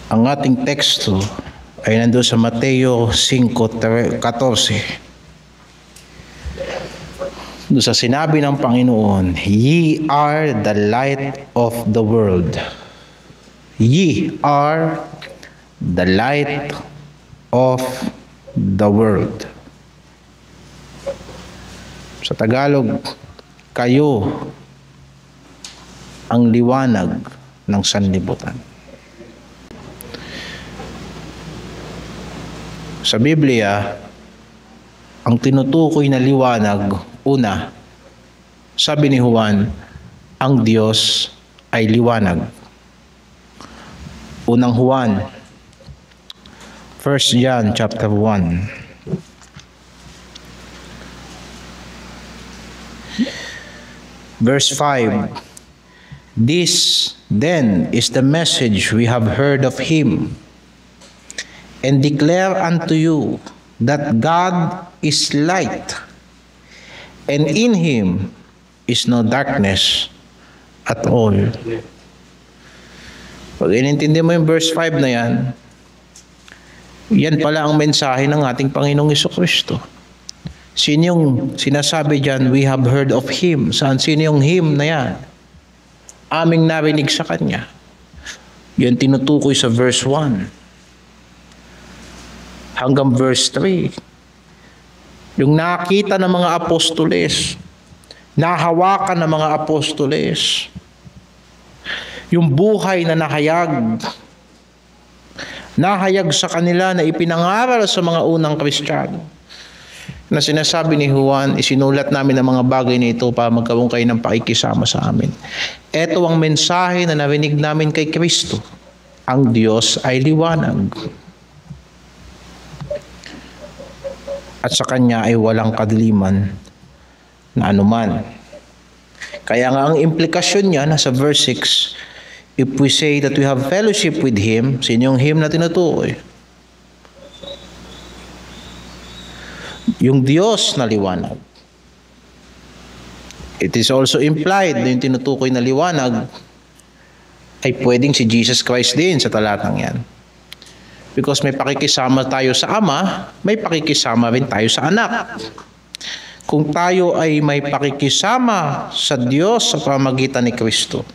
Ang ating teksto ay nandoon sa Mateo 5:14. Doon sa sinabi ng Panginoon, "Ye are the light of the world." Ye are the light of the world. Sa Tagalog, kayo ang liwanag ng sanlibutan. Sa Biblia, ang tinutukoy na liwanag, una, sabi ni Juan, ang Diyos ay liwanag. Unang Juan, 1 John chapter 1. Verse 5. This then is the message we have heard of him, and declare unto you, that God is light, and in him is no darkness at all. Pag inintindi mo yung verse 5 na yan, yan pala ang mensahe ng ating Panginoong Jesucristo. Sino yung sinasabi dyan, we have heard of him? Sino yung him na yan? Aming narinig sa kanya. Yan tinutukoy sa verse 1 hanggang verse 3. Yung nakita ng mga apostoles, nahawakan ng mga apostoles, yung buhay na nahayag sa kanila na ipinangaral sa mga unang Kristiyano, na sinasabi ni Juan, isinulat namin ang mga bagay na ito para magkaroon kayo ng pakikisama sa amin. Ito ang mensahe na narinig namin kay Kristo. Ang Diyos ay liwanag, at sa Kanya ay walang kadiliman na anuman. Kaya nga ang implikasyon niya nasa verse 6, if we say that we have fellowship with Him, sino yung Him na tinutukoy? Yung Diyos na liwanag. It is also implied na yung tinutukoy na liwanag ay pwedeng si Jesus Christ din sa talatang yan. Because may pakikisama tayo sa Ama, may pakikisama rin tayo sa Anak. Kung tayo ay may pakikisama sa Diyos sa pamamagitan ni Kristo,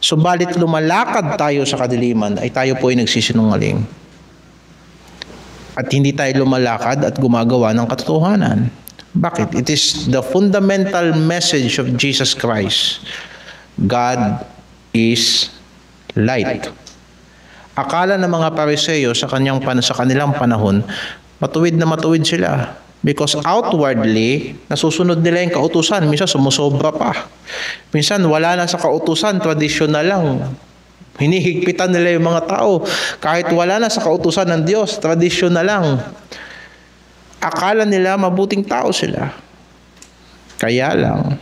subalit lumalakad tayo sa kadiliman, ay tayo po ay nagsisinungaling. At hindi tayo lumalakad at gumagawa ng katotohanan. Bakit? It is the fundamental message of Jesus Christ. God is light. Akala ng mga Pariseo sa kanilang panahon, matuwid na matuwid sila. Because outwardly, nasusunod nila yung kautusan. Minsan sumusobra pa. Minsan wala na sa kautusan, tradisyonal lang. Hinihigpitan nila yung mga tao. Kahit wala na sa kautusan ng Diyos, tradisyonal lang. Akala nila mabuting tao sila. Kaya lang,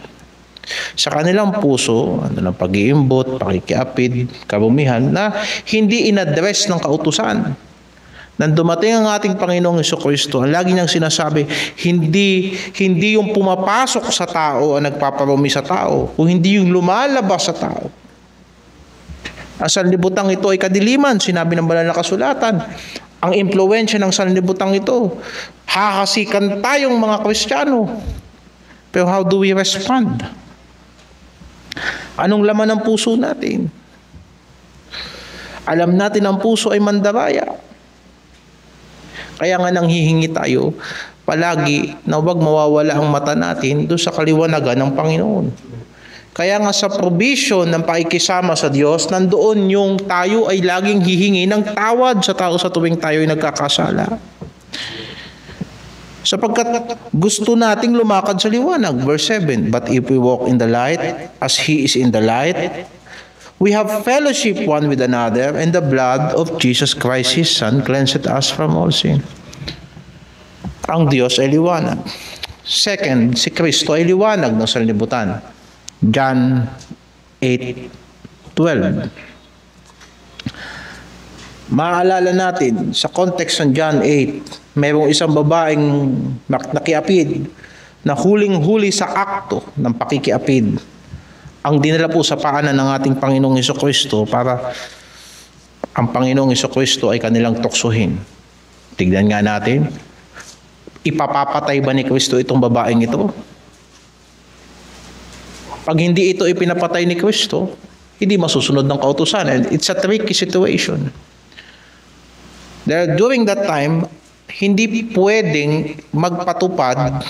sa kanilang puso, ng pag-iimbot, pakikiapid, kabumihan, na hindi inaddress ng kautusan. Nang dumating ang ating Panginoong Jesucristo, ang lagi niyang sinasabi, hindi yung pumapasok sa tao ang nagpaparumi sa tao, kung hindi yung lumalabas sa tao. Ang sanlibutan ito ay kadiliman, sinabi ng banal na kasulatan. Ang impluwensya ng sanlibutan ito, hahasikan tayong mga Kristiyano. Pero how do we respond? Anong laman ng puso natin? Alam natin ang puso ay mandaraya. Kaya nga nanghihingi tayo palagi na huwag mawawala ang mata natin doon sa kaliwanagan ng Panginoon. Kaya nga sa provision ng pakikisama sa Diyos, nandoon yung tayo ay laging hihingi ng tawad sa tao sa tuwing tayo ay nagkakasala. Sapagkat gusto nating lumakad sa liwanag. Verse 7, but if we walk in the light, as He is in the light, we have fellowship one with another, and the blood of Jesus Christ, His Son, cleanseth us from all sin. Ang Diyos ay liwanag. Second, si Kristo ay liwanag ng sanlibutan. John 8:12. Maalala natin, sa context ng John 8, mayroong isang babaeng nakiapid na huling-huli sa akto ng pakikiapid. Ang dinala po sa paanan ng ating Panginoong Jesucristo para ang Panginoong Jesucristo ay kanilang tuksohin. Tignan nga natin, ipapapatay ba ni Kristo itong babaeng ito? Pag hindi ito ipinapatay ni Kristo, hindi masusunod ng kautusan. And it's a tricky situation. During that time, hindi pwedeng magpatupad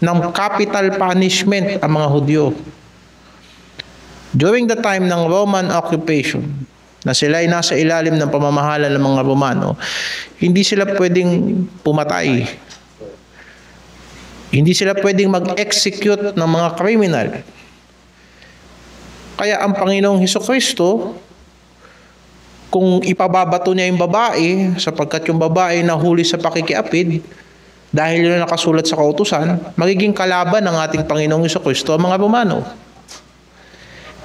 ng capital punishment ang mga Hudyo. During the time ng Roman occupation, na sila ay nasa ilalim ng pamamahala ng mga Romano, hindi sila pwedeng pumatay. Hindi sila pwedeng mag-execute ng mga criminal. Kaya ang Panginoong Hesukristo, kung ipababato niya yung babae, sapagkat yung babae nahuli sa pakikiapid, dahil yun nakasulat sa kautusan, magiging kalaban ng ating Panginoong Hesukristo ang mga Romano.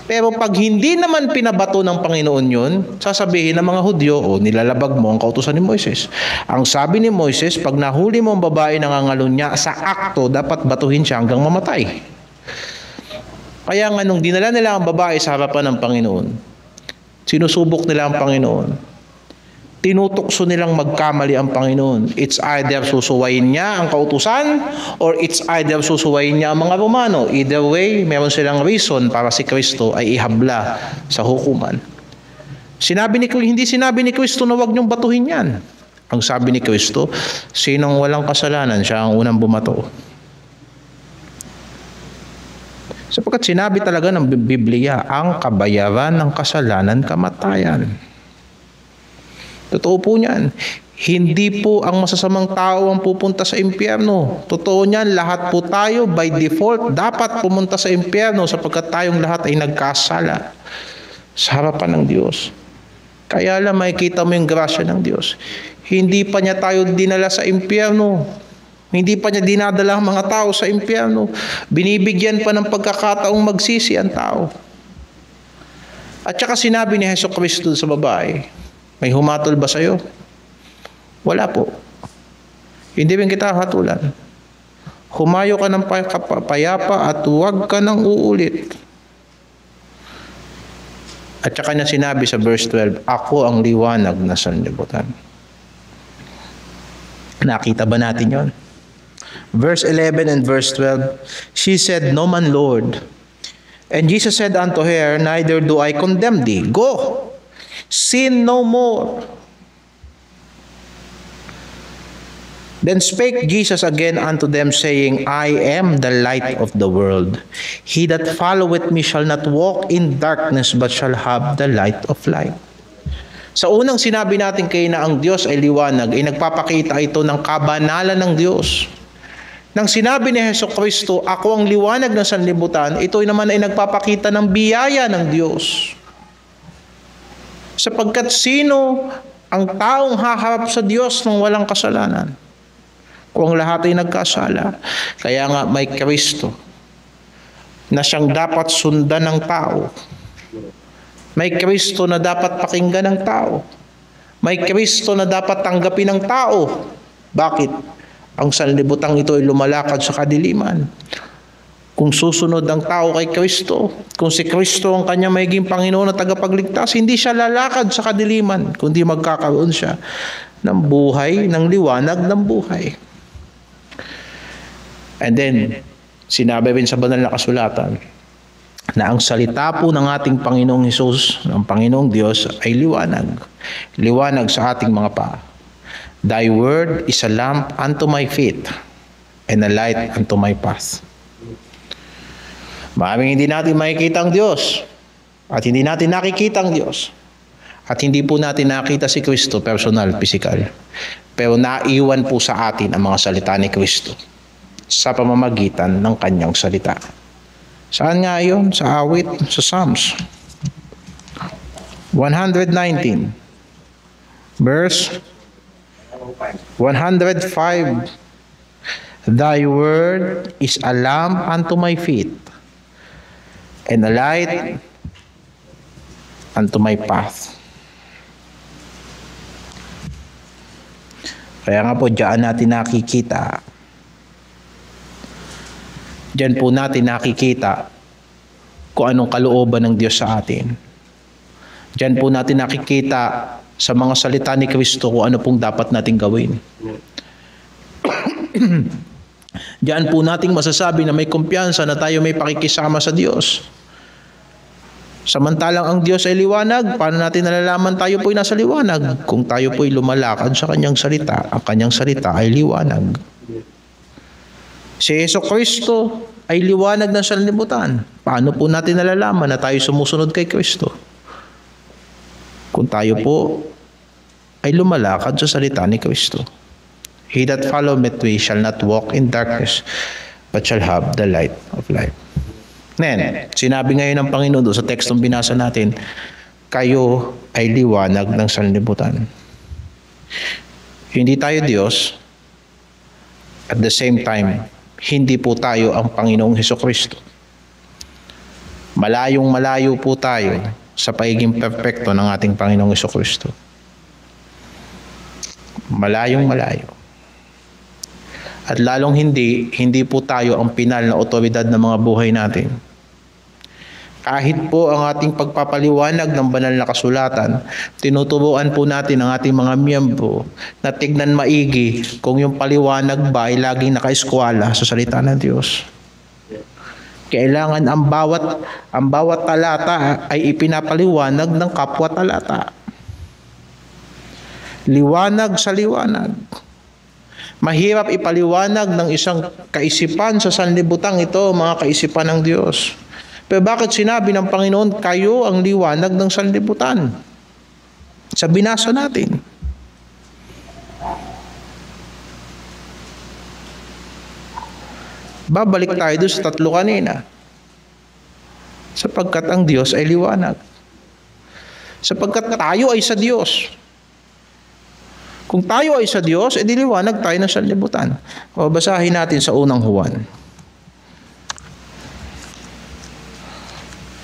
Pero pag hindi naman pinabato ng Panginoon yun, sasabihin ng mga Hudyo, nilalabag mo ang kautusan ni Moises. Ang sabi ni Moises, pag nahuli mo ang babae nangangalunya sa akto, dapat batuhin siya hanggang mamatay. Kaya nga nung dinala nila ang babae sa harapan ng Panginoon, sinusubok nila ang Panginoon. Tinutukso nilang magkamali ang Panginoon. It's either susuwayin niya ang kautusan or it's either susuwayin niya ang mga Romano. Either way, meron silang reason para si Kristo ay ihabla sa hukuman. Hindi sinabi ni Kristo na huwag niyong batuhin yan. Ang sabi ni Kristo, sinong walang kasalanan, siya ang unang bumato. Sapagkat sinabi talaga ng Biblia, ang kabayaran ng kasalanan, kamatayan. Totoo po niyan. Hindi po ang masasamang tao ang pupunta sa impyerno. Totoo niyan, lahat po tayo by default dapat pumunta sa impyerno sapagkat tayong lahat ay nagkasala sa harapan ng Diyos. Kaya lang makikita mo yung grasya ng Diyos. Hindi pa niya tayo dinala sa impyerno. Hindi pa niya dinadala ang mga tao sa impyerno. Binibigyan pa ng pagkakataong magsisi ang tao. At saka sinabi ni Jesucristo sa babae, may humatol ba sa'yo? Wala po. Hindi rin kita hatulan. Humayo ka ng payapa at huwag ka nang uulit. At saka niya sinabi sa verse 12, ako ang liwanag na sanlibutan. Nakita ba natin yon? Verse 11 and verse 12, she said, no man, Lord. And Jesus said unto her, neither do I condemn thee. Go! Sin no more. Then spake Jesus again unto them, saying, I am the light of the world. He that followeth me shall not walk in darkness, but shall have the light of life. Sa unang sinabi natin kayo na ang Diyos ay liwanag, ay nagpapakita ito ng kabanalan ng Diyos. Nang sinabi ni Jesucristo, ako ang liwanag ng sanlibutan, ito naman ay nagpapakita ng biyaya ng Diyos. Sapagkat sino ang taong haharap sa Diyos ng walang kasalanan? Kung lahat ay nagkasala. Kaya nga may Kristo na siyang dapat sundan ng tao. May Kristo na dapat pakinggan ng tao. May Kristo na dapat tanggapin ng tao. Bakit? Ang sanlibutang ito ay lumalakad sa kadiliman. Kung susunod ang tao kay Kristo, kung si Kristo ang kanya magiging Panginoon at tagapagligtas, hindi siya lalakad sa kadiliman, kundi magkakaroon siya ng buhay, ng liwanag ng buhay. And then, sinabi rin sa banal na kasulatan, na ang salita po ng ating Panginoong Hesus, ng Panginoong Diyos, ay liwanag. Liwanag sa ating mga paa. Thy word is a lamp unto my feet, and a light unto my path. Maraming hindi natin makikita ang Diyos at hindi natin nakikita ang Diyos at hindi po natin nakita si Kristo personal, physical. Pero naiwan po sa atin ang mga salita ni Kristo sa pamamagitan ng kanyang salita. Saan nga yun? Sa awit, sa Psalms 119 verse 105. Thy word is a lamp unto my feet, and a light unto my path. Kaya nga po, diyan natin nakikita. Diyan po natin nakikita kung anong kalooban ng Diyos sa atin. Diyan po natin nakikita sa mga salita ni Kristo kung ano pong dapat nating gawin. Diyan po nating masasabi na may kumpiyansa na tayo may pakikisama sa Diyos. Samantalang ang Diyos ay liwanag, paano natin nalalaman tayo po'y nasa liwanag? Kung tayo po'y lumalakad sa kanyang salita, ang kanyang salita ay liwanag. Si Jesucristo ay liwanag ng sanlibutan. Paano po natin nalalaman na tayo sumusunod kay Kristo? Kung tayo po ay lumalakad sa salita ni Kristo. He that followeth me shall not walk in darkness, but shall have the light of life. Nen, sinabi ngayon ng Panginoon doon sa tekstong binasa natin, kayo ay liwanag ng sanlibutan. Hindi tayo Diyos, at the same time, hindi po tayo ang Panginoong Hesukristo. Malayong malayo po tayo sa pagiging perpekto ng ating Panginoong Hesukristo. Malayong malayo. At lalong hindi po tayo ang pinal na otoridad ng mga buhay natin. Kahit po ang ating pagpapaliwanag ng banal na kasulatan, tinuturuan po natin ang ating mga miyembro na tignan maigi kung yung paliwanag ba ay laging nakaeskwala sa salita ng Diyos. Kailangan ang bawat talata ay ipinapaliwanag ng kapwa talata. Liwanag sa liwanag. Mahirap ipaliwanag ng isang kaisipan sa sanlibutan ito, mga kaisipan ng Diyos. Pero bakit sinabi ng Panginoon, kayo ang liwanag ng sanlibutan? Sa binasa natin. Babalik tayo doon sa tatlo kanina. Sapagkat ang Diyos ay liwanag. Sapagkat tayo ay sa Diyos. Kung tayo ay sa Diyos, edi liwanag tayo ng sanlibutan. O basahin natin sa unang Juan.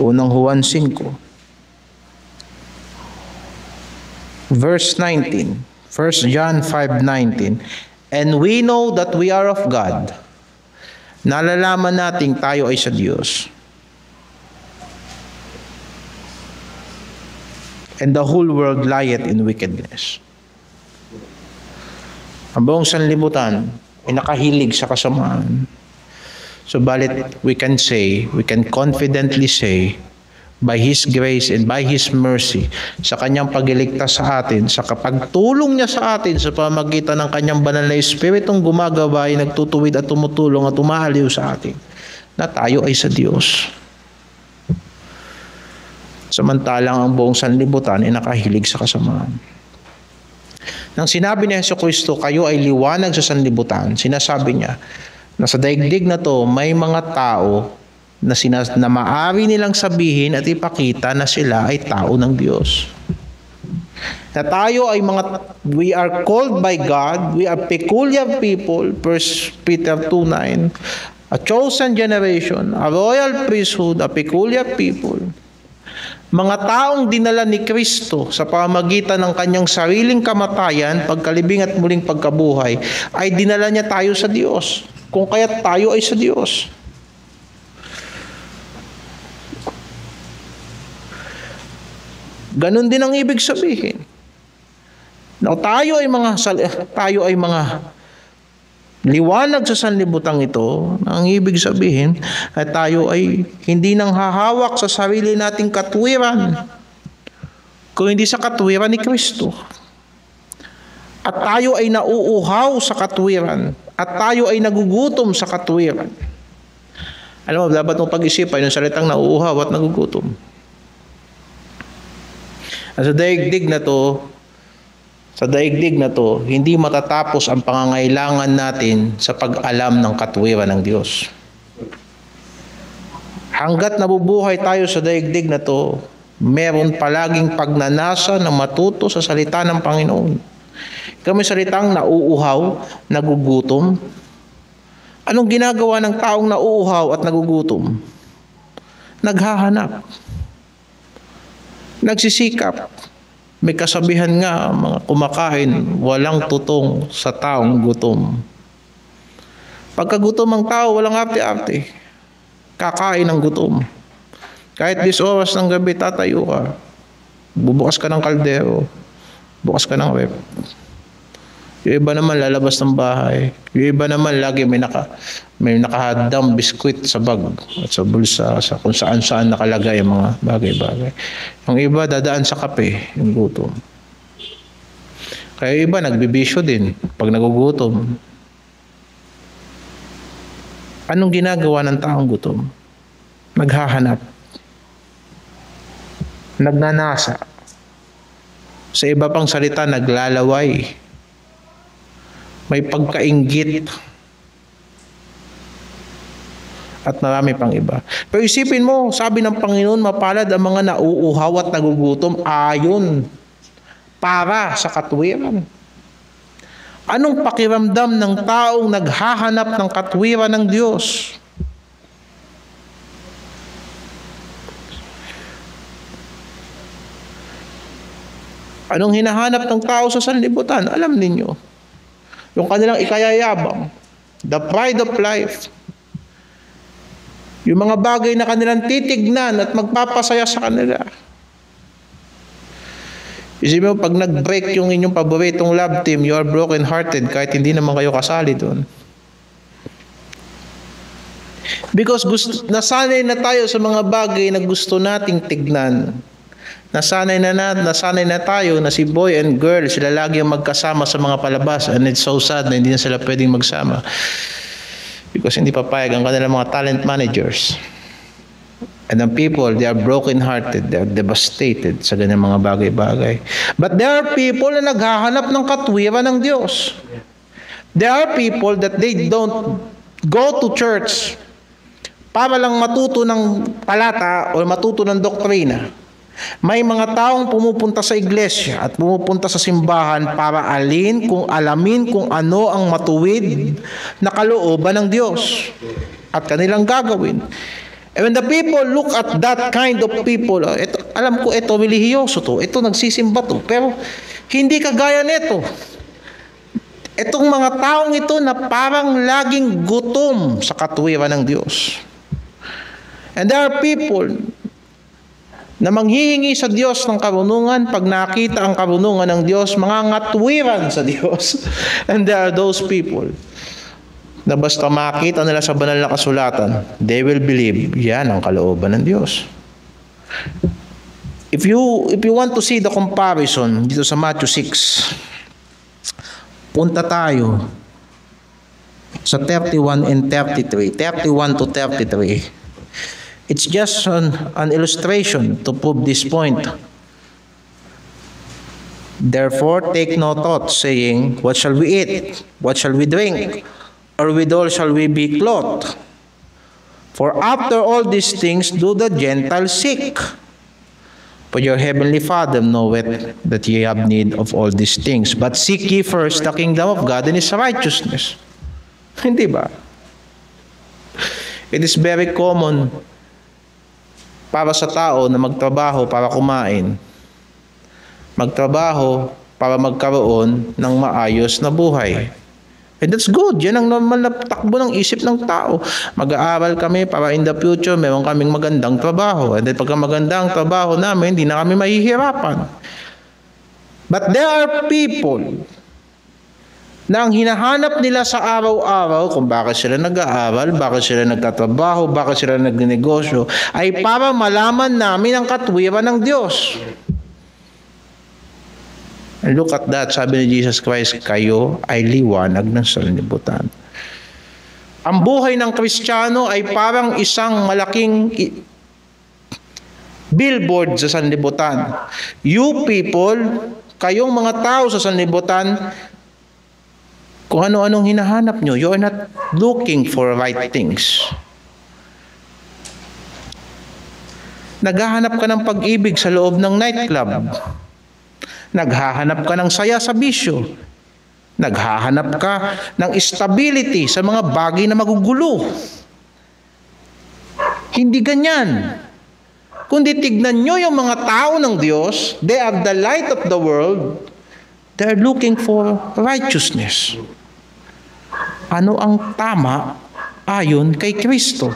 Unang Juan 5. Verse 19. 1 John 5:19. And we know that we are of God. Nalalaman nating tayo ay sa Diyos. And the whole world lieth in wickedness. Ang buong sanlibutan ay nakahilig sa kasamaan. Subalit, we can confidently say, by His grace and by His mercy, sa Kanyang pagliligtas sa atin, sa kapagtulong niya sa atin sa pamamagitan ng Kanyang banal na Espiritong gumagabay, nagtutuwid at tumutulong at umaaliw sa atin, na tayo ay sa Diyos. Samantalang ang buong sanlibutan ay nakahilig sa kasamaan. Nang sinabi ni Jesucristo, kayo ay liwanag sa sanlibutan, sinasabi niya na sa daigdig na to may mga tao na maaari nilang sabihin at ipakita na sila ay tao ng Diyos. Na tayo ay we are called by God, we are peculiar people, 1 Peter 2:9, a chosen generation, a royal priesthood, a peculiar people. Mga taong dinala ni Kristo sa pamamagitan ng kanyang sariling kamatayan, pagkalibing at muling pagkabuhay, ay dinala niya tayo sa Diyos. Kung kaya't tayo ay sa Diyos. Ganon din ang ibig sabihin. Na tayo ay mga liwanag sa sanlibutan ito, ang ibig sabihin ay tayo ay hindi nang hahawak sa sarili nating katwiran, kung hindi sa katwiran ni Kristo. At tayo ay nauuhaw sa katwiran, at tayo ay nagugutom sa katwiran. Alam mo, dapat mong pag-isipan yung salitang nauuhaw at nagugutom. At sa daigdig na to, hindi matatapos ang pangangailangan natin sa pag-alam ng katwiran ng Diyos. Hanggat nabubuhay tayo sa daigdig na to, meron palaging pagnanasa na matuto sa salita ng Panginoon. Kami salitang nauuhaw, nagugutom. Anong ginagawa ng taong nauuhaw at nagugutom? Naghahanap. Nagsisikap. May kasabihan nga, mga kumakain, walang tutong sa taong gutom. Pagkagutom ang tao, walang arte-arte. Kakain ng gutom. Kahit 10 oras ng gabi, tatayo ka. Bubukas ka ng kaldero. Bukas ka ng rep. Yung iba naman lalabas ng bahay. Yung iba naman lagi may nakahadang biskwit sa bag at sa bulsa, sa kung saan-saan nakalagay yung mga bagay-bagay. Yung iba dadaan sa kape, yung gutom. Kaya yung iba nagbibisyo din pag nagugutom. Anong ginagawa ng taong gutom? Naghahanap. Nagnanasa. Sa iba pang salita, naglalaway. May pagkainggit. At marami pang iba. Pero isipin mo, sabi ng Panginoon, mapalad ang mga nauuhaw at nagugutom ayon para sa katwiran. Anong pakiramdam ng taong naghahanap ng katwiran ng Diyos? Anong hinahanap ng tao sa sanlibutan? Alam ninyo. Yung kanilang ikayayabang. The pride of life. Yung mga bagay na kanilang titignan at magpapasaya sa kanila. Isipin mo, pag nag-break yung inyong paboritong love team, you are broken-hearted kahit hindi naman kayo kasali doon. Because nasanay na tayo sa mga bagay na gusto nating tignan. Nasanay na tayo na si boy and girl, sila lagi ang magkasama sa mga palabas, and it's so sad na hindi na sila pwedeng magsama. Because hindi papayag ang kanilang mga talent managers. And the people, they are broken-hearted, they are devastated sa ganyan mga bagay-bagay. But there are people na naghahanap ng katwiran ng Diyos. There are people that they don't go to church para lang matuto ng palata o matuto ng doktrina. May mga taong pumupunta sa iglesia at pumupunta sa simbahan para alamin kung ano ang matuwid na kalooban ng Diyos at kanilang gagawin. And when the people look at that kind of people, alam ko ito relihiyoso to, ito nagsisimba to, pero hindi kagaya nito. Itong mga taong ito na parang laging gutom sa katwiran ng Diyos. And there are people na manghihingi sa Diyos ng karunungan, pag nakita ang karunungan ng Diyos, mga ngatwiran sa Diyos. And there are those people na basta makita nila sa banal na kasulatan, they will believe, yan ang kalooban ng Diyos. If you want to see the comparison dito sa Matthew 6, punta tayo sa 31 and 33, 31 to 33. It's just an illustration to prove this point. Therefore, take no thought, saying, what shall we eat? What shall we drink? Or withal shall we be clothed? For after all these things do the Gentiles seek. But your heavenly Father knoweth that ye have need of all these things. But seek ye first the kingdom of God and His righteousness. Hindi ba? It is very common para sa tao na magtrabaho para kumain. Magtrabaho para magkaroon ng maayos na buhay. And that's good. Yan ang normal na takbo ng isip ng tao. Mag-aaral kami para in the future meron kaming magandang trabaho. And then pagka magandang trabaho namin, hindi na kami mahihirapan. But there are people na ang hinahanap nila sa araw-araw kung bakit sila nag-aaral, bakit sila nagtatrabaho, bakit sila nagnegosyo, ay para malaman namin ang katwiran ng Diyos. And look at that, sabi ni Jesus Christ, kayo ay liwanag ng sanlibutan. Ang buhay ng Kristiyano ay parang isang malaking billboard sa sanlibutan. You people, kayong mga tao sa sanlibutan, kung ano-anong hinahanap nyo, you are not looking for right things. Naghahanap ka ng pag-ibig sa loob ng nightclub. Naghahanap ka ng saya sa bisyo. Naghahanap ka ng stability sa mga bagay na magugulo. Hindi ganyan. Kundi tignan nyo yung mga tao ng Diyos, they are the light of the world, they are looking for righteousness. Ano ang tama ayon kay Kristo?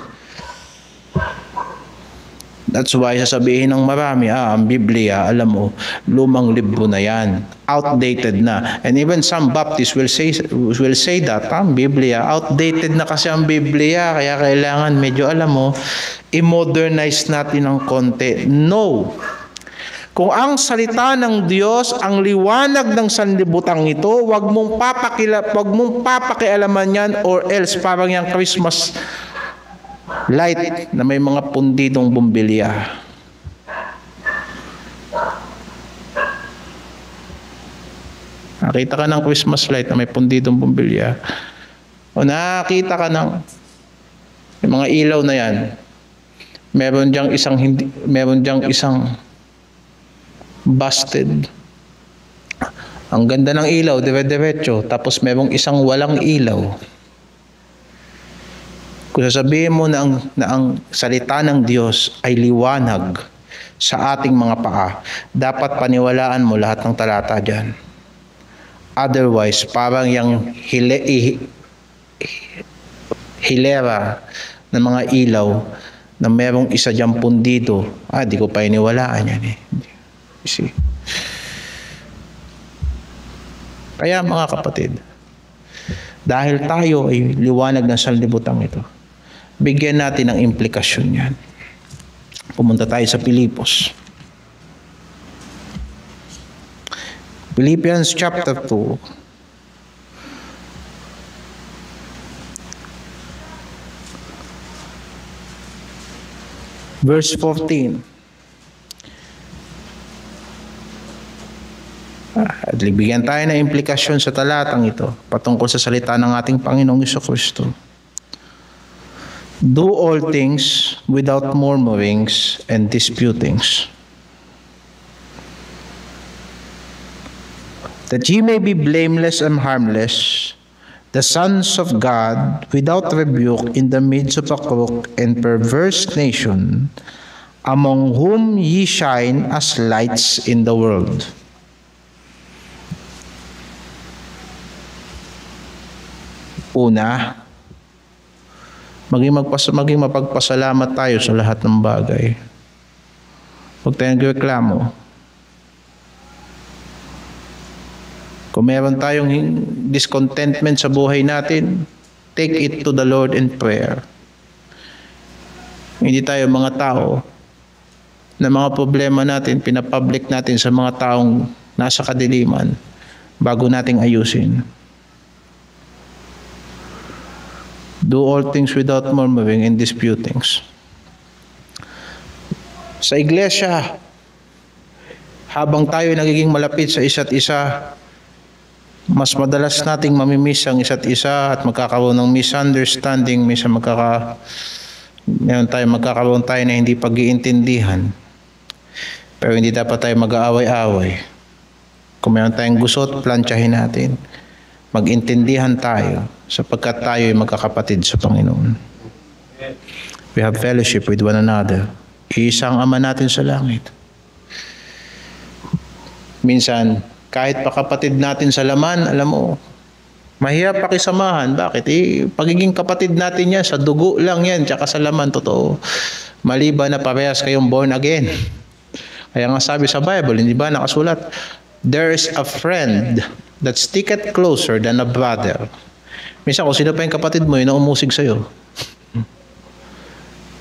That's why sasabihin ng marami, ang Biblia, alam mo, lumang libro na yan. Outdated na. And even some Baptists will say that, ang Biblia, outdated na kasi ang Biblia, kaya kailangan medyo, alam mo, i-modernize natin ng konti. No. Kung ang salita ng Diyos, ang liwanag ng sanlibutang ito, wag mong papakialaman yan, or else parang yung Christmas light na may mga pundidong bumbilya. Nakita ka ng Christmas light na may pundidong bumbilya, o nakita ka ng yung mga ilaw na yan, meron diyang isang busted. Ang ganda ng ilaw, dire-diretso, tapos merong isang walang ilaw. Kung sasabihin mo na ang salita ng Diyos ay liwanag sa ating mga paa, dapat paniwalaan mo lahat ng talata dyan. Otherwise, parang yung hilera ng mga ilaw na merong isa dyan pundido, di ko pa iniwalaan yan eh. See? Kaya mga kapatid, dahil tayo ay liwanag ng sanlibutang ito, bigyan natin ng implikasyon yan. Pumunta tayo sa Pilipos. Philippians chapter 2. Verse 14. At bigyan tayo ng implikasyon sa talatang ito patungkol sa salita ng ating Panginoong Jesucristo. Do all things without murmurings and disputings, that ye may be blameless and harmless, the sons of God, without rebuke in the midst of a crooked and perverse nation, among whom ye shine as lights in the world. Una, maging mapagpasalamat tayo sa lahat ng bagay. Huwag tayong reklamo. Kung meron tayong discontentment sa buhay natin, take it to the Lord in prayer. Hindi tayo mga tao na mga problema natin, pinapublic natin sa mga taong nasa kadiliman bago nating ayusin. Do all things without murmuring and disputings. Sa iglesia, habang tayo nagiging malapit sa isa't isa, mas madalas nating mamimiss ang isa't isa at magkakaroon ng misunderstanding, minsan magkakaroon tayo na hindi pag-iintindihan. Pero hindi dapat tayo mag-aaway-aaway. Kung meron tayong gusot, plantsahin natin. Mag-intindihan tayo sapagkat tayo ay magkakapatid sa Panginoon. We have fellowship with one another. Iisang Ama natin sa langit. Minsan, kahit pa kapatid natin sa laman, alam mo, mahirap pakisamahan. Bakit? Pagiging kapatid natin yan, sa dugo lang yan, tsaka sa laman, totoo. Maliban na parehas kayong born again. Kaya nga sabi sa Bible, hindi ba nakasulat, there is a friend that sticketh closer than a brother. Minsan kung sino pa yung kapatid mo, yun ang umusig sa'yo.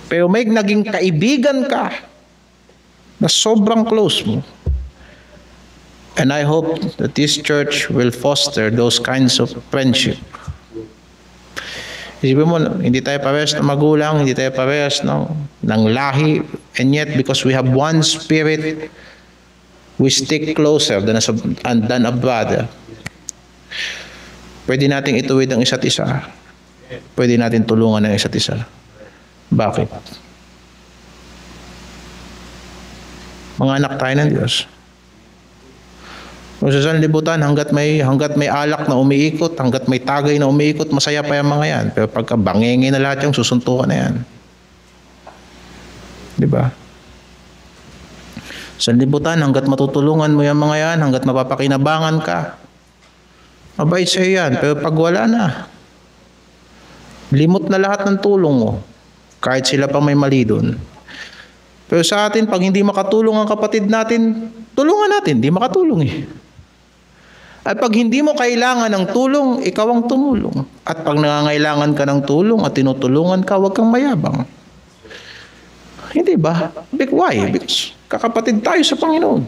Pero may naging kaibigan ka na sobrang close mo. And I hope that this church will foster those kinds of friendship. Isipin mo, hindi tayo parehas na magulang, hindi tayo parehas ng lahi, and yet because we have one spirit, we stick closer than a brother. Pwede nating ituwid ang isa't isa. Pwede natin tulungan ang isa't isa. Bakit? Mga anak tayo ng Diyos. Kung sa sanlibutan, hanggat may alak na umiikot, hanggat may tagay na umiikot, masaya pa yung mga yan. Pero pagka bangenge na lahat yung susuntukan na yan. Diba? Sanlibutan, hanggat matutulungan mo yung mga yan, hanggat mapapakinabangan ka, mabait sa'yo yan. Pero pag wala na, limot na lahat ng tulong mo, kahit sila pang may mali doon. Pero sa atin, pag hindi makatulong ang kapatid natin, tulungan natin, hindi makatulong eh. At pag hindi mo kailangan ng tulong, ikaw ang tumulong. At pag nangangailangan ka ng tulong at tinutulungan ka, huwag kang mayabang. Hindi ba? Why? Because kakapatid tayo sa Panginoon.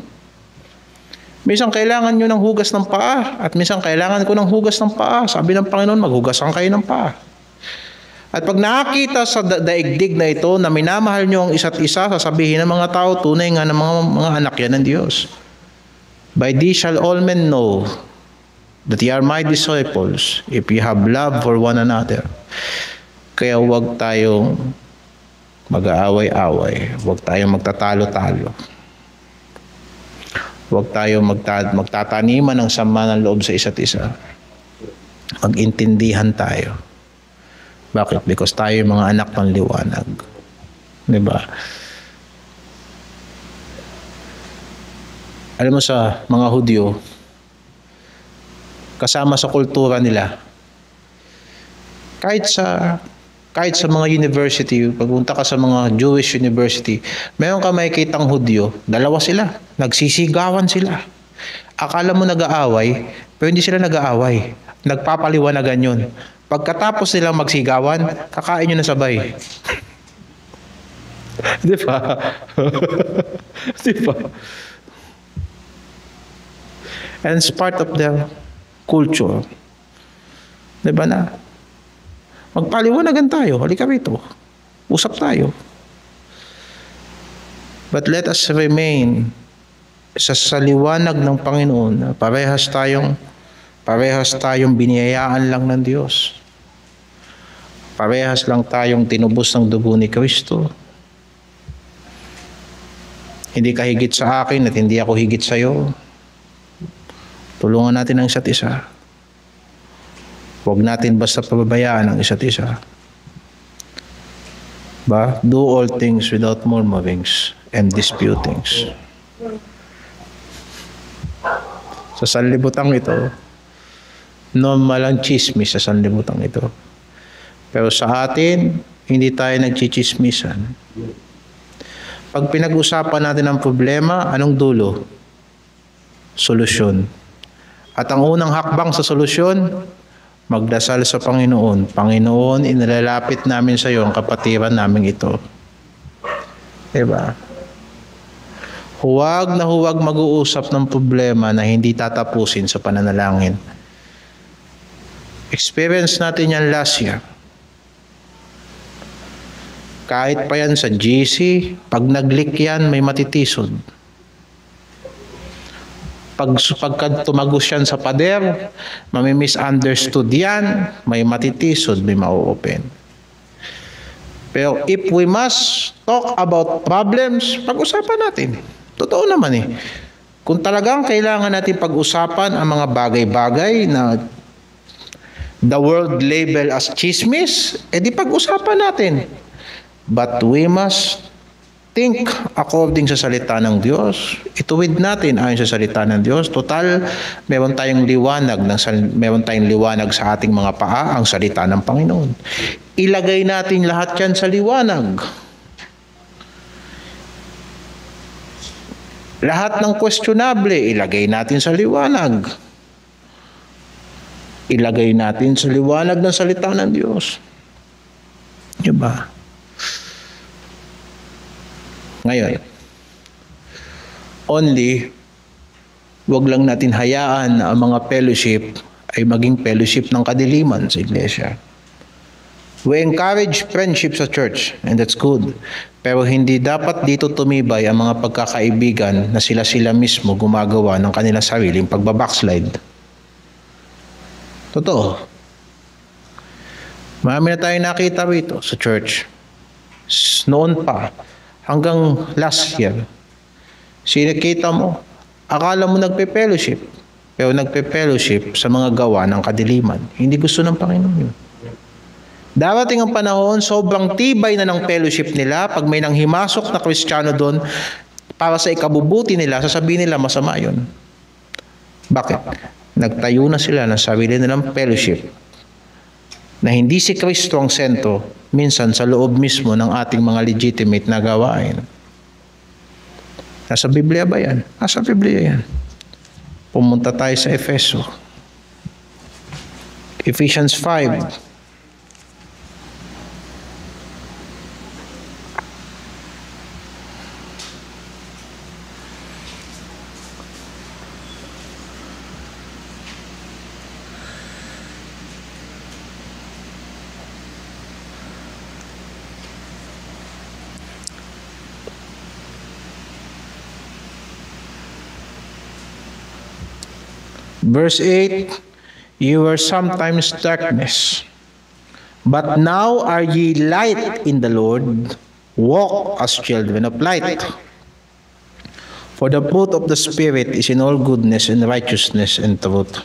Minsan kailangan nyo ng hugas ng paa at minsan kailangan ko ng hugas ng paa. Sabi ng Panginoon, maghugasan kayo ng paa. At pag nakakita sa daigdig na ito na minamahal nyo ang isa't isa, sasabihin ng mga tao, tunay nga ng mga anak yan ng Diyos. By this shall all men know that ye are my disciples, if you have love for one another. Kaya huwag tayong mag-aaway-away. Huwag tayong magtatalo-talo. Huwag tayong magtataniman ng sama ng loob sa isa't isa. Mag-intindihan tayo. Bakit? Because tayo yung mga anak ng liwanag. Diba? Alam mo sa mga Hudyo, kasama sa kultura nila, kahit sa mga university, pagpunta ka sa mga Jewish university, meron ka makikitang Hudyo, dalawa sila, nagsisigawan sila. Akala mo nag-aaway, pero hindi sila nag-aaway. Nagpapaliwanagan yun. Pagkatapos nilang magsigawan, kakain nyo na sabay. Di ba? Di ba? And it's part of their culture. Di ba na? Magpaliwanagan tayo. Halika rito. Usap tayo. But let us remain sa liwanag ng Panginoon. Parehas tayong biniyayaan lang ng Diyos. Parehas lang tayong tinubos ng dugo ni Kristo. Hindi ka higit sa akin at hindi ako higit sa iyo. Tulungan natin ang isa't isa. Huwag natin basta pababayaan ang isa't isa. Do all things without murmurings and disputings. Sa sanlibutan ito, normal ang chismis sa sanlibutan ito. Pero sa atin, hindi tayo nagchichismisan. Pag pinag-usapan natin ang problema, anong dulo? Solusyon. At ang unang hakbang sa solusyon, magdasal sa Panginoon. Panginoon, inilalapit namin sa iyo ang kapatiran namin ito. Diba? Huwag na huwag mag-uusap ng problema na hindi tatapusin sa pananalangin. Experience natin yan last year. Kahit pa yan sa GC, pag nag-leak yan, may matitisod. Pagka tumagos yan sa pader, mami-misunderstood yan, may matitisod, may ma-open. Pero if we must talk about problems, pag-usapan natin. Totoo naman eh. Kung talagang kailangan natin pag-usapan ang mga bagay-bagay na the world label as chismis, edi pag-usapan natin. But we must think according sa salita ng Diyos. Ituwid natin ayon sa salita ng Diyos. Total, meron tayong liwanag sa ating mga paa, ang salita ng Panginoon. Ilagay natin lahat yan sa liwanag. Lahat ng questionable, ilagay natin sa liwanag. Ilagay natin sa liwanag ng salita ng Diyos. Diba? Ngayon, only, wag lang natin hayaan na ang mga fellowship ay maging fellowship ng kadiliman sa iglesia. We encourage friendship sa church, and that's good. Pero hindi dapat dito tumibay ang mga pagkakaibigan na sila-sila mismo gumagawa ng kanilang sariling pagbabackslide. Totoo. Marami na tayong nakita rito sa church. Noon pa, hanggang last year, sinikita mo, akala mo nagpe-fellowship, pero nagpe-fellowship sa mga gawa ng kadiliman. Hindi gusto ng Panginoon yun. Darating ang panahon, sobrang tibay na ng fellowship nila, pag may nanghimasok na Kristiyano doon, para sa ikabubuti nila, sasabihin nila masama yun. Bakit? Nagtayo na sila ng sarili nilang fellowship na hindi si Kristo ang sentro, minsan sa loob mismo ng ating mga legitimate na gawain. Nasa Biblia ba yan? Nasa Biblia yan. Pumunta tayo sa Efeso. Ephesians 5. Verse 8, you were sometimes darkness, but now are ye light in the Lord. Walk as children of light. For the fruit of the Spirit is in all goodness and righteousness and truth,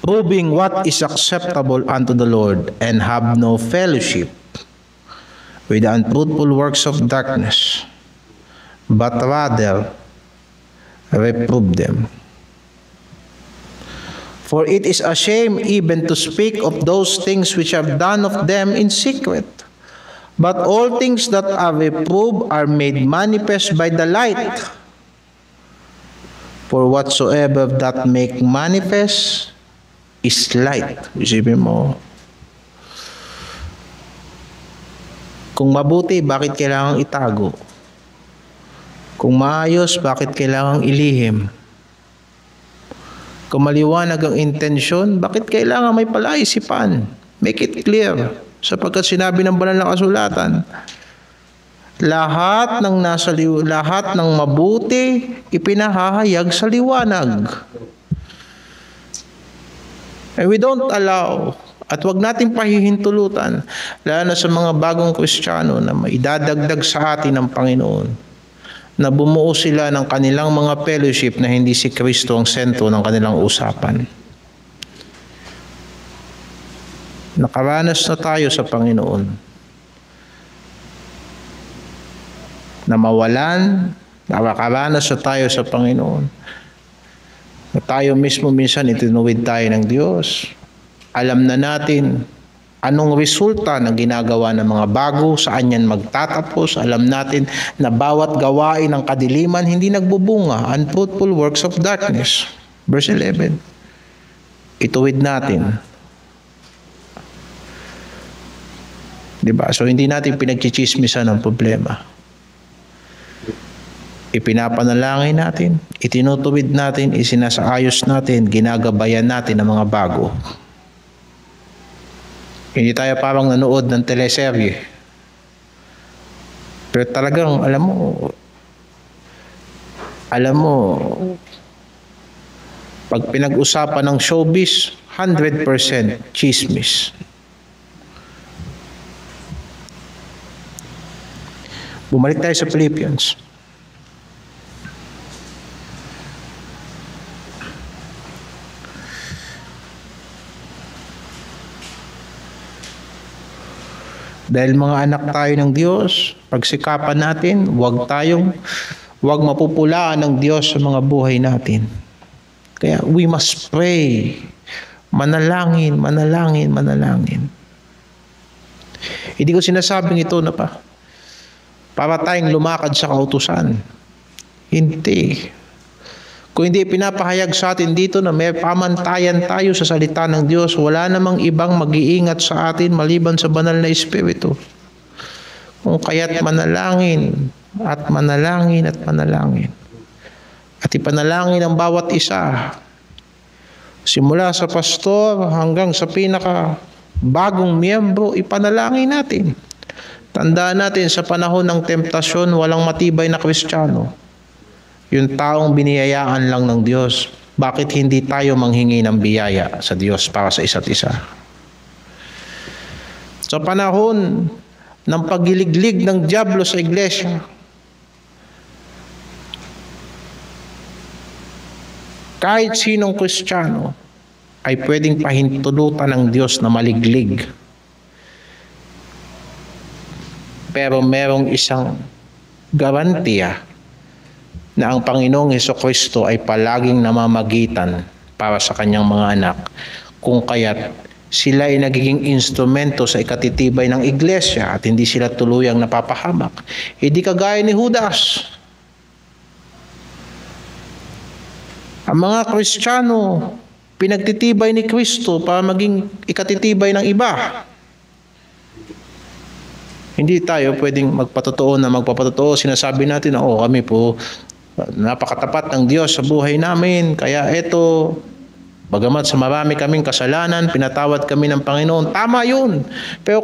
proving what is acceptable unto the Lord, and have no fellowship with the unfruitful works of darkness, but rather reprove them. For it is a shame even to speak of those things which are done of them in secret. But all things that are reproved are made manifest by the light. For whatsoever that make manifest is light. Isipin mo. Kung mabuti, bakit kailangang itago? Kung maayos, bakit kailangang ilihim? Kung maliwanag ang intensyon, bakit kailangan may palaisipan? Make it clear. Sapagkat sinabi ng banal na kasulatan, lahat ng mabuti ipinahahayag sa liwanag. And we don't allow, at wag natin pahihintulutan, lalo na sa mga bagong Kristiyano na maidadagdag sa atin ng Panginoon, na bumuo sila ng kanilang mga fellowship na hindi si Kristo ang sentro ng kanilang usapan. Nakaranas na tayo sa Panginoon na mawalan, nakaranas na tayo sa Panginoon na tayo mismo minsan itinuwid tayo ng Diyos. Alam na natin anong resulta ng ginagawa ng mga bago, saan yan magtatapos. Alam natin na bawat gawain ng kadiliman hindi nagbubunga, unfruitful works of darkness. Verse 11. Ituwid natin. Diba? So hindi natin pinagchichismisan ang problema. Ipinapanalangin natin, itinutuwid natin, isinasaayos natin, ginagabayan natin ang mga bago. Hindi tayo parang nanood ng teleserye. Pero talagang, alam mo, pag pinag-usapan ng showbiz, 100% chismis. Bumalik tayo sa Philippians. Dahil mga anak tayo ng Diyos, pagsikapan natin, huwag mapupulaan ng Diyos sa mga buhay natin. Kaya we must pray. Manalangin, manalangin, manalangin. Hindi ko sinasabing ito na para tayong lumakad sa kautusan. Hindi. Kung hindi pinapahayag sa atin dito na may pamantayan tayo sa salita ng Diyos, wala namang ibang mag-iingat sa atin maliban sa banal na Espiritu. Kung kaya't manalangin at manalangin at manalangin. At ipanalangin ang bawat isa. Simula sa pastor hanggang sa pinaka bagong miyembro, ipanalangin natin. Tandaan natin sa panahon ng temptasyon, walang matibay na Kristiyano. Yung taong biniyayaan lang ng Diyos, bakit hindi tayo manghingi ng biyaya sa Diyos para sa isa't isa? Sa panahon ng pagiliglig ng dyablo sa iglesia, kahit sinong Kristiyano ay pwedeng pahintulutan ng Diyos na maliglig. Pero merong isang garantiya na ang Panginoong Hesukristo ay palaging namamagitan para sa kanyang mga anak, kung kaya't sila ay nagiging instrumento sa ikatitibay ng iglesia at hindi sila tuluyang napapahamak. Hindi kagaya ni Judas. Ang mga Kristiyano, pinagtitibay ni Kristo para maging ikatitibay ng iba. Hindi tayo pwedeng magpatotoo na magpapatotoo. Sinasabi natin na, kami po, napakatapat ng Diyos sa buhay namin. Kaya eto, bagamat sa marami kaming kasalanan, pinatawad kami ng Panginoon. Tama yun. Pero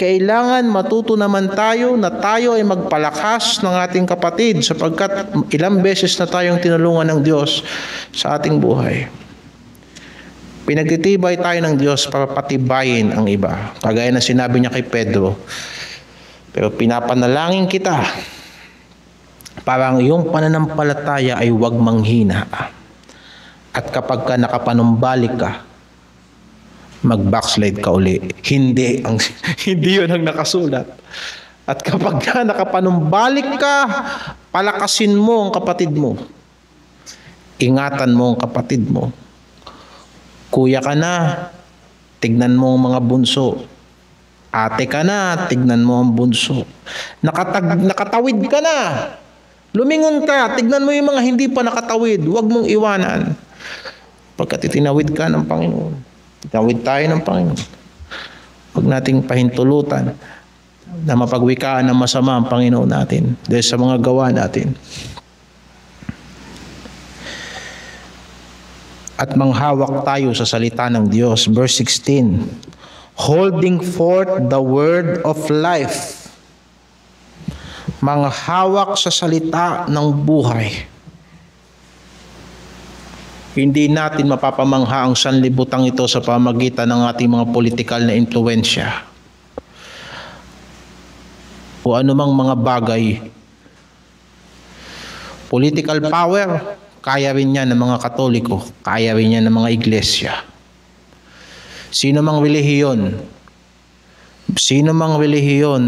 kailangan matuto naman tayo na tayo ay magpalakas ng ating kapatid sapagkat ilang beses na tayong tinulungan ng Diyos sa ating buhay. Pinagtitibay tayo ng Diyos para patibayin ang iba. Kagaya na sinabi niya kay Pedro, pero pinapanalangin kita para ang iyong pananampalataya ay huwag manghina. At kapag ka nakapanumbalik ka, mag-backslide ka uli. Hindi yun ang nakasulat. At kapag ka nakapanumbalik ka, palakasin mo ang kapatid mo. Ingatan mo ang kapatid mo. Kuya ka na, tignan mo ang mga bunso. Ate ka na, tignan mo ang bunso. Nakatawid ka na, lumingon ka, tignan mo yung mga hindi pa nakatawid. Huwag mong iwanan. Pagkat itinawid ka ng Panginoon. Tinawid tayo ng Panginoon. Huwag nating pahintulutan na mapagwikaan ng masama ang Panginoon natin dahil sa mga gawa natin. At manghawak tayo sa salita ng Diyos. Verse 16, holding forth the word of life. Manghawak sa salita ng buhay. Hindi natin mapapamangha ang sanlibutan ito sa pamagitan ng ating mga politikal na impluwensya o anumang mga bagay. Political power, kaya rin yan ng mga Katoliko, kaya rin yan ng mga iglesia. Sino mang relihiyon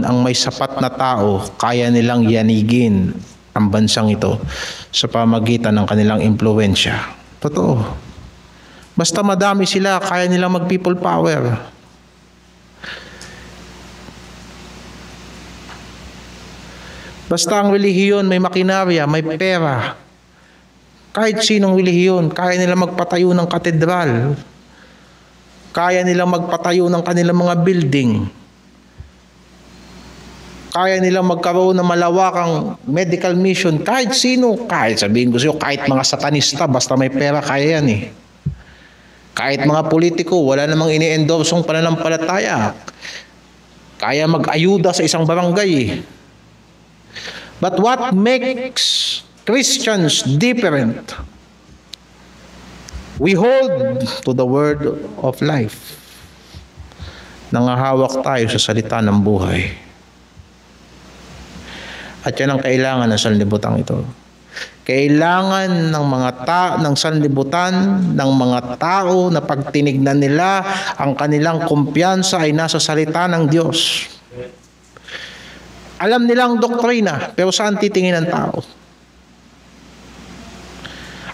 ang may sapat na tao, kaya nilang yanigin ang bansang ito sa pamagitan ng kanilang impluwensya. Totoo. Basta madami sila, kaya nilang mag-people power. Basta ang relihiyon may makinarya, may pera. Kahit sinong relihiyon, kaya nilang magpatayo ng katedral. Kaya nilang magpatayo ng kanilang mga building. Kaya nilang magkaroon ng malawakang medical mission. Kahit sino, kahit sabihin ko sa'yo, kahit mga satanista, basta may pera, kaya yan eh. Kahit mga politiko, wala namang ini-endorse ang pananampalataya. Kaya mag-ayuda sa isang barangay eh. But what makes Christians different? We hold to the word of life. Nangahawak tayo sa salita ng buhay. At yan ang kailangan ng sanlibutan ito. Kailangan ng sanlibutan, ng mga tao na pag tinignan nila, ang kanilang kumpiyansa ay nasa salita ng Diyos. Alam nilang doktrina, pero saan titingin ang tao?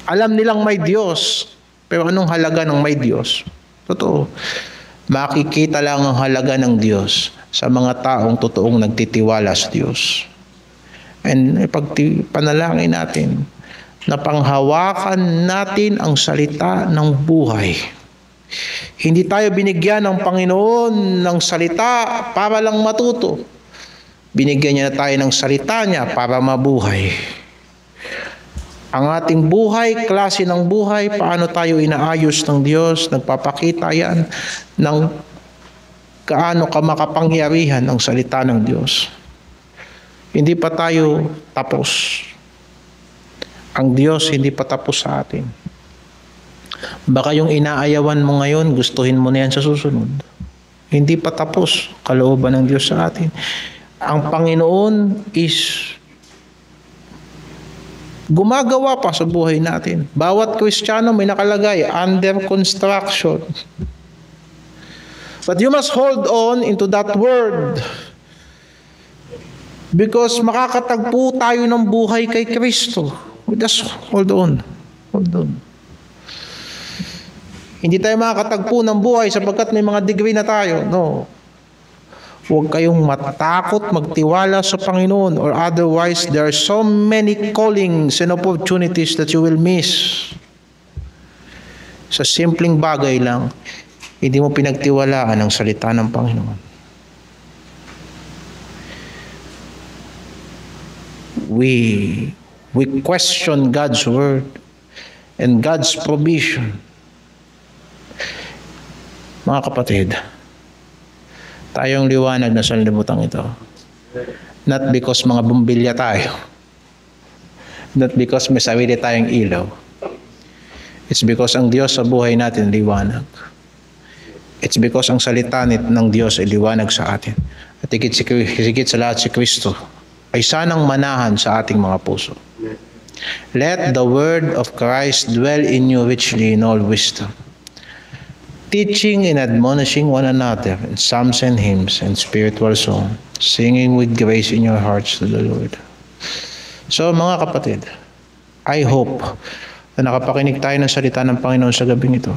Alam nilang may Diyos, pero anong halaga ng may Diyos? Totoo. Makikita lang ang halaga ng Diyos sa mga taong totoong nagtitiwala sa Diyos. And panalangin natin na panghawakan natin ang salita ng buhay. Hindi tayo binigyan ng Panginoon ng salita para lang matuto. Binigyan niya na tayo ng salita niya para mabuhay. Ang ating buhay, klase ng buhay, paano tayo inaayos ng Diyos, nagpapakita yan ng kaano ka makapangyarihan ang salita ng Diyos. Hindi pa tayo tapos. Ang Diyos hindi pa tapos sa atin. Baka yung inaayawan mo ngayon, gustuhin mo na yan sa susunod. Hindi pa tapos kalooban ng Diyos sa atin. Ang Panginoon is gumagawa pa sa buhay natin. Bawat Kristiyano may nakalagay, under construction. But you must hold on into that word. Because makakatagpo tayo ng buhay kay Kristo. Just hold on. Hold on. Hindi tayo makakatagpo ng buhay sapagkat may mga degree na tayo. No. Huwag kayong matakot magtiwala sa Panginoon, or otherwise there are so many callings and opportunities that you will miss. Sa simpleng bagay lang, hindi mo pinagtiwalaan ang salita ng Panginoon. We question God's word and God's provision. Mga kapatid, tayong liwanag na sanlibutan ito. Not because mga bumbilya tayo. Not because may sarili tayong ilaw. It's because ang Diyos sa buhay natin liwanag. It's because ang salita ng Diyos ay liwanag sa atin. At higit sa lahat si Kristo ay sanang manahan sa ating mga puso. Let the word of Christ dwell in you richly in all wisdom, teaching and admonishing one another in psalms and hymns and spiritual song, singing with grace in your hearts to the Lord. So mga kapatid, I hope na nakapakinig tayo ng salita ng Panginoon sa gabing ito.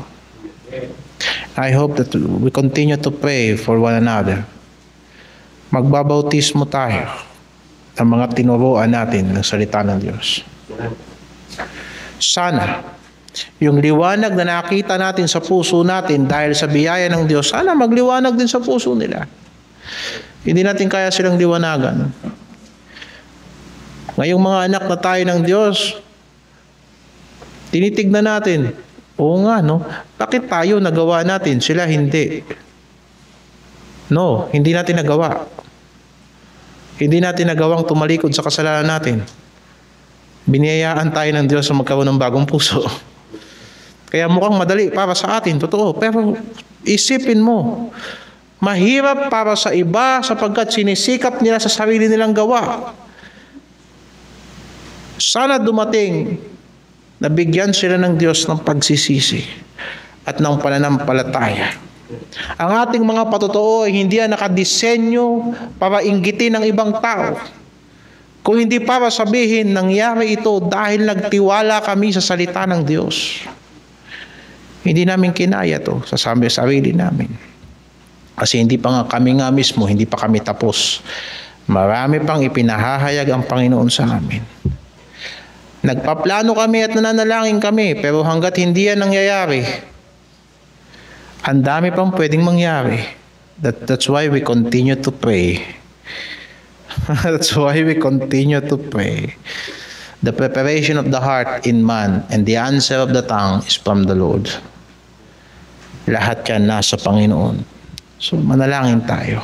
I hope that we continue to pray for one another. Magbabautismo tayo ng mga tinuruan natin ng salita ng Diyos. Sana yung liwanag na nakita natin sa puso natin dahil sa biyaya ng Diyos, sana magliwanag din sa puso nila. Hindi natin kaya silang liwanagan. Ngayong mga anak na tayo ng Diyos, tinitignan natin, oo nga, no? Bakit tayo nagawa natin, sila hindi? No, hindi natin nagawa. Hindi natin nagawang tumalikod sa kasalanan natin. Biniyayaan tayo ng Diyos sa magkaroon ng bagong puso. Kaya mukhang madali para sa atin, totoo. Pero isipin mo, mahirap para sa iba sapagkat sinisikap nila sa sarili nilang gawa. Sana dumating na bigyan sila ng Diyos ng pagsisisi at ng pananampalataya. Ang ating mga patotoo ay hindi yan nakadisenyo para inggitin ng ibang tao. Kung hindi para sabihin, nangyari ito dahil nagtiwala kami sa salita ng Diyos. Hindi namin kinaya to sa sarili namin. Kasi hindi pa nga kami nga mismo, hindi pa kami tapos. Marami pang ipinahahayag ang Panginoon sa amin. Nagpaplano kami at nananalangin kami, pero hanggat hindi yan nangyayari, ang dami pang pwedeng mangyari. That's why we continue to pray. That's why we continue to pray. The preparation of the heart in man and the answer of the tongue is from the Lord. Lahat yan nasa Panginoon. So manalangin tayo.